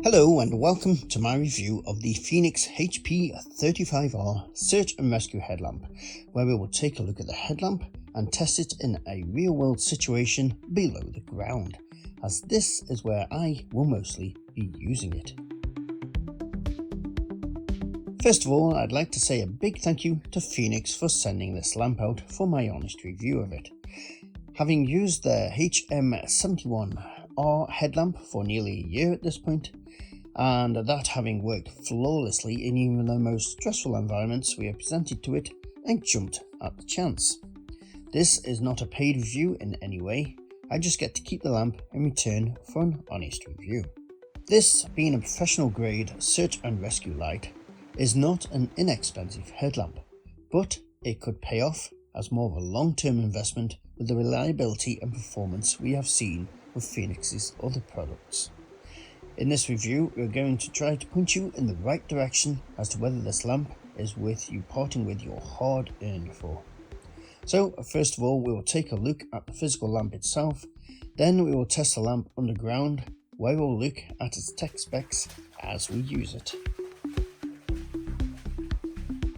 Hello and welcome to my review of the Fenix HP35R Search and Rescue Headlamp, where we will take a look at the headlamp and test it in a real-world situation below the ground, as this is where I will mostly be using it. First of all, I'd like to say a big thank you to Fenix for sending this lamp out for my honest review of it. Having used the HM71R headlamp for nearly a year at this point, and that having worked flawlessly in even the most stressful environments we have presented to it, I jumped at the chance. This is not a paid review in any way, I just get to keep the lamp in return for an honest review. This, being a professional grade search and rescue light, is not an inexpensive headlamp, but it could pay off as more of a long-term investment with the reliability and performance we have seen with Fenix's other products. In this review, we're going to try to point you in the right direction as to whether this lamp is worth you parting with your hard-earned for. So, first of all, we will take a look at the physical lamp itself, then we will test the lamp underground, where we will look at its tech specs as we use it.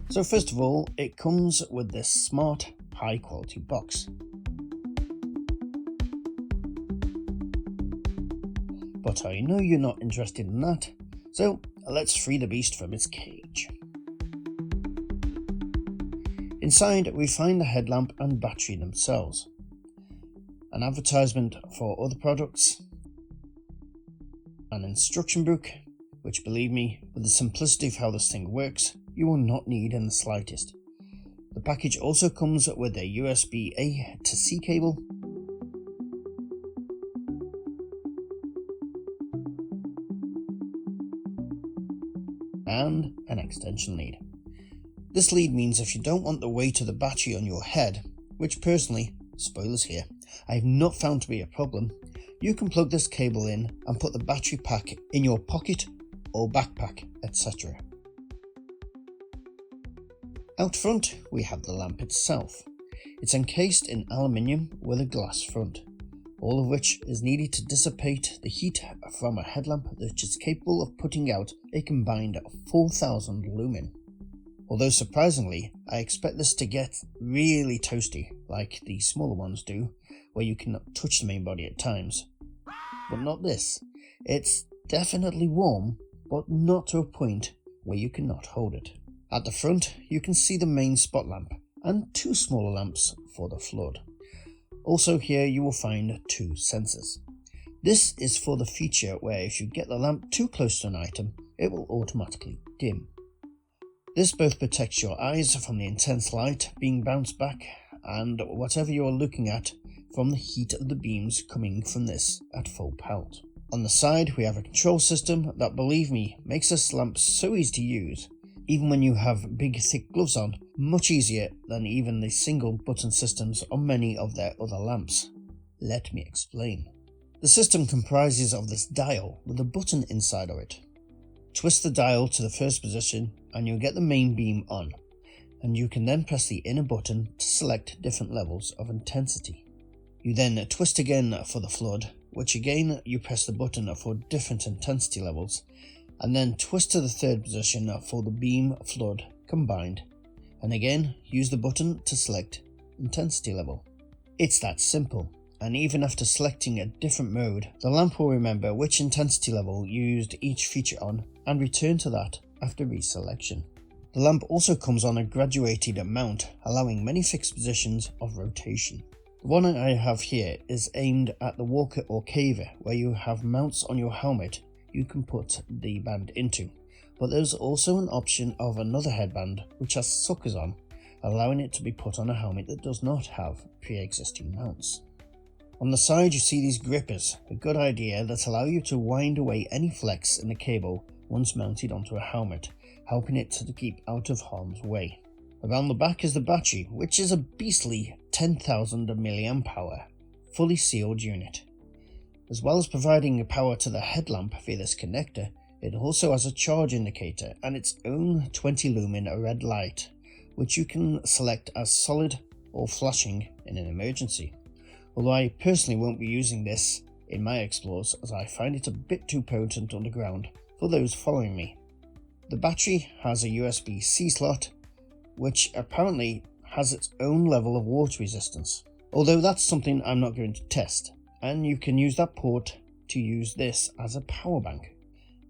So first of all, it comes with this smart, high-quality box. But I know you're not interested in that, so let's free the beast from its cage. Inside we find the headlamp and battery themselves, an advertisement for other products, an instruction book, which, believe me, with the simplicity of how this thing works, you will not need in the slightest. The package also comes with a USB A to C cable, and an extension lead. This lead means if you don't want the weight of the battery on your head, which personally, spoilers here, I have not found to be a problem, you can plug this cable in and put the battery pack in your pocket or backpack, etc. Out front we have the lamp itself. It's encased in aluminium with a glass front, all of which is needed to dissipate the heat from a headlamp that is capable of putting out a combined 4000 lumen. Although surprisingly, I expect this to get really toasty like the smaller ones do, where you cannot touch the main body at times. But not this. It's definitely warm, but not to a point where you cannot hold it. At the front, you can see the main spot lamp and two smaller lamps for the flood. Also here you will find two sensors. This is for the feature where if you get the lamp too close to an item, it will automatically dim. This both protects your eyes from the intense light being bounced back and whatever you are looking at from the heat of the beams coming from this at full pelt. On the side we have a control system that, believe me, makes this lamp so easy to use, even when you have big thick gloves on, much easier than even the single button systems on many of their other lamps. Let me explain. The system comprises of this dial with a button inside of it. Twist the dial to the first position and you'll get the main beam on, and you can then press the inner button to select different levels of intensity. You then twist again for the flood, which again you press the button for different intensity levels, and then twist to the third position for the beam flood combined, and again use the button to select intensity level. It's that simple, and even after selecting a different mode, the lamp will remember which intensity level you used each feature on and return to that after reselection. The lamp also comes on a graduated mount, allowing many fixed positions of rotation. The one I have here is aimed at the walker or caver, where you have mounts on your helmet you can put the band into, but there's also an option of another headband which has suckers on, allowing it to be put on a helmet that does not have pre-existing mounts. On the side you see these grippers, a good idea that allow you to wind away any flex in the cable once mounted onto a helmet, helping it to keep out of harm's way. Around the back is the battery, which is a beastly 10,000 mAh, fully sealed unit. As well as providing power to the headlamp via this connector, it also has a charge indicator and its own 20 lumen red light, which you can select as solid or flashing in an emergency. Although I personally won't be using this in my explores, as I find it a bit too potent underground for those following me. The battery has a USB-C slot, which apparently has its own level of water resistance, although that's something I'm not going to test, and you can use that port to use this as a power bank.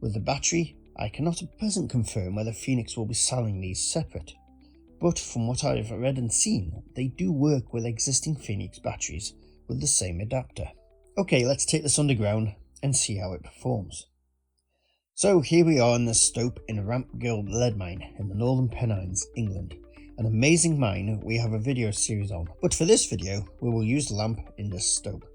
With the battery, I cannot at present confirm whether Fenix will be selling these separate, but from what I've read and seen, they do work with existing Fenix batteries with the same adapter. Okay, let's take this underground and see how it performs. So here we are in the stope in Ramp Guild lead mine in the Northern Pennines, England. An amazing mine we have a video series on, but for this video we will use the lamp in this stope.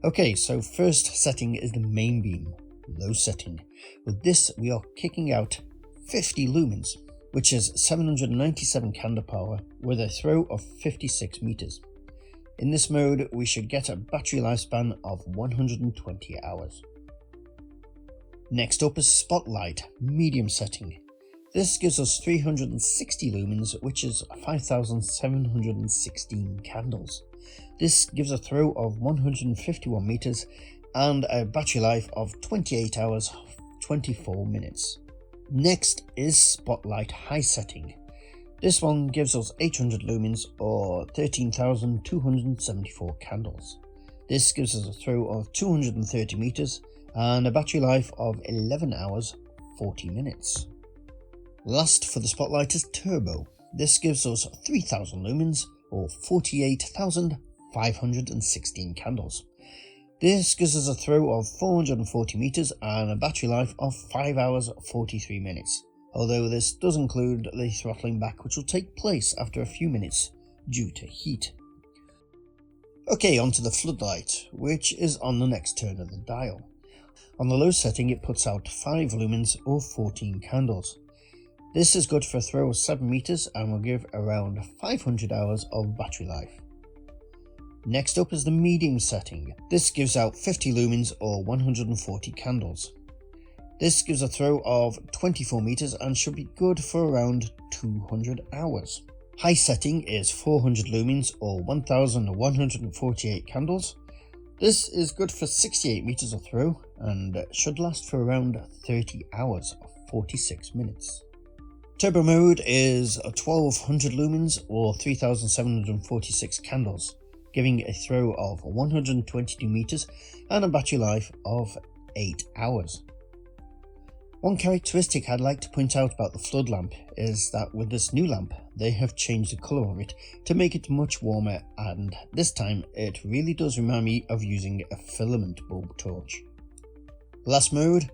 Okay, so first setting is the main beam, low setting. With this we are kicking out 50 lumens, which is 797 candle power with a throw of 56 meters. In this mode we should get a battery lifespan of 120 hours. Next up is Spotlight, medium setting. This gives us 360 lumens, which is 5,716 candles. This gives a throw of 151 meters and a battery life of 28 hours 24 minutes. Next is Spotlight high setting. This one gives us 800 lumens or 13,274 candles. This gives us a throw of 230 meters and a battery life of 11 hours 40 minutes. Last for the Spotlight is Turbo. This gives us 3000 lumens or 48,516 candles. This gives us a throw of 440 meters and a battery life of 5 hours 43 minutes, although this does include the throttling back, which will take place after a few minutes due to heat. Okay, onto the floodlight, which is on the next turn of the dial. On the low setting it puts out 5 lumens or 14 candles. This is good for a throw of 7 meters and will give around 500 hours of battery life. Next up is the medium setting. This gives out 50 lumens or 140 candles. This gives a throw of 24 meters and should be good for around 200 hours. High setting is 400 lumens or 1148 candles. This is good for 68 meters of throw and should last for around 30 hours or 46 minutes. Turbo mode is 1200 lumens or 3746 candles, giving a throw of 122 meters and a battery life of 8 hours. One characteristic I'd like to point out about the flood lamp is that with this new lamp they have changed the colour of it to make it much warmer, and this time it really does remind me of using a filament bulb torch. Last mode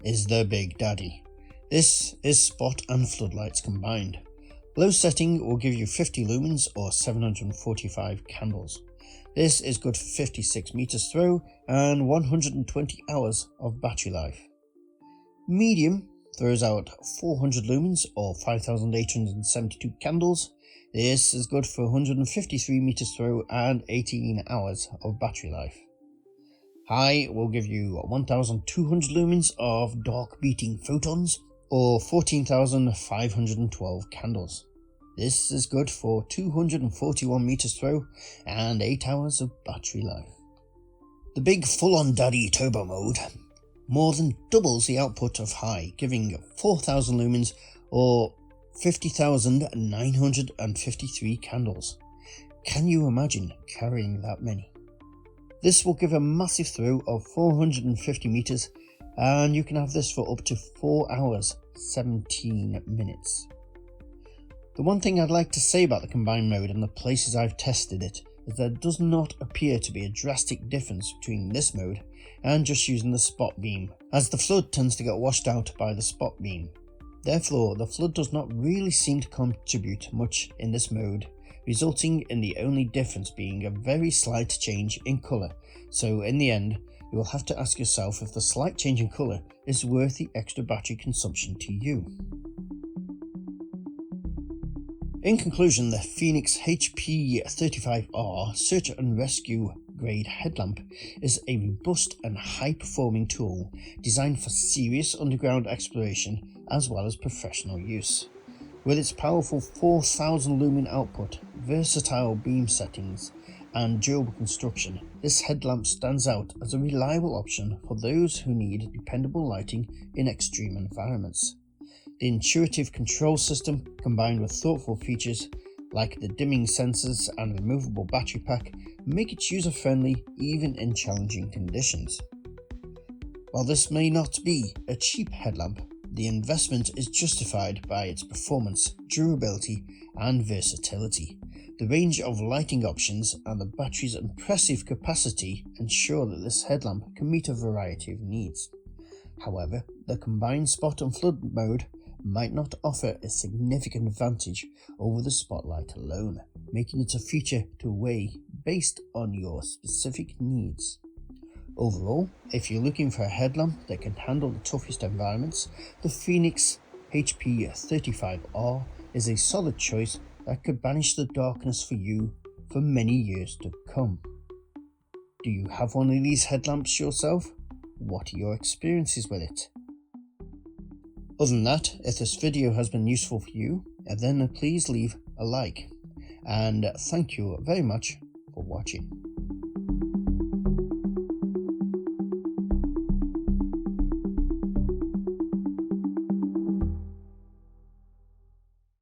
is the Big Daddy. This is spot and floodlights combined. Low setting will give you 50 lumens or 745 candles. This is good for 56 meters throw and 120 hours of battery life. Medium throws out 400 lumens or 5,872 candles. This is good for 153 meters throw and 18 hours of battery life. High will give you 1,200 lumens of dark beating photons or 14,512 candles. This is good for 241 meters throw and 8 hours of battery life. The big full-on daddy turbo mode more than doubles the output of high, giving 4,000 lumens or 50,953 candles. Can you imagine carrying that many? This will give a massive throw of 450 meters and you can have this for up to 4 hours 17 minutes. The one thing I'd like to say about the combined mode and the places I've tested it is there does not appear to be a drastic difference between this mode and just using the spot beam, as the flood tends to get washed out by the spot beam. Therefore, the flood does not really seem to contribute much in this mode, resulting in the only difference being a very slight change in colour. So in the end, you will have to ask yourself if the slight change in colour is worth the extra battery consumption to you. In conclusion, the Fenix HP35R search and rescue grade headlamp is a robust and high-performing tool designed for serious underground exploration as well as professional use. With its powerful 4,000 lumen output, versatile beam settings, and durable construction, this headlamp stands out as a reliable option for those who need dependable lighting in extreme environments. The intuitive control system, combined with thoughtful features like the dimming sensors and removable battery pack, make it user-friendly even in challenging conditions. While this may not be a cheap headlamp, the investment is justified by its performance, durability, and versatility. The range of lighting options and the battery's impressive capacity ensure that this headlamp can meet a variety of needs. However, the combined spot and flood mode might not offer a significant advantage over the spotlight alone, making it a feature to weigh based on your specific needs. Overall, if you're looking for a headlamp that can handle the toughest environments, the Fenix HP35R is a solid choice that could banish the darkness for you for many years to come. Do you have one of these headlamps yourself? What are your experiences with it? Other than that, if this video has been useful for you, then please leave a like, and thank you very much for watching.